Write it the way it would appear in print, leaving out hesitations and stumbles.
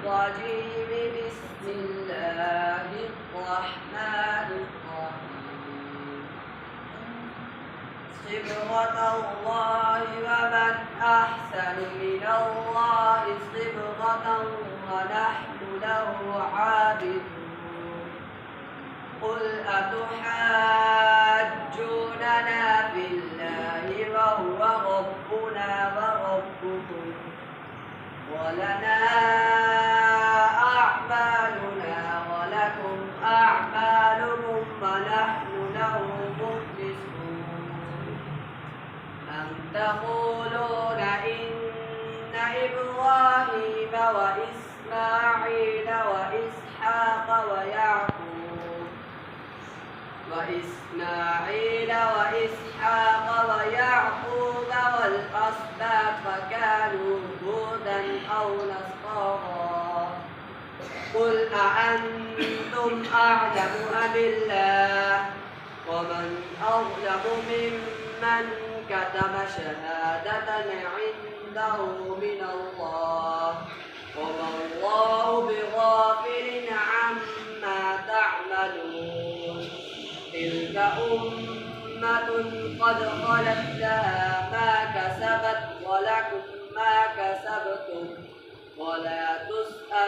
الرجيم. بسم الله الرحمن الرحيم. صبغة الله ومن أحسن من الله صبغة ونحن له عابدون. قل أتحاجوننا في الله وهو ربنا وربكم ولنا أعمالنا ولكم أعمالكم ونحن له مخلصون. أم تقولون إن إبراهيم وإسماعيل وإسحاق ويعقوب والأسباط كانوا هودا أو نصارى. قل أأنتم أعلم أم الله؟ ومن أظلم ممن كتم شهادة عنده من الله وما الله بغافل عما تعملون. تلك أمة قد خلت لها ما كسبت ولكم ما كسبتم ولا تسألون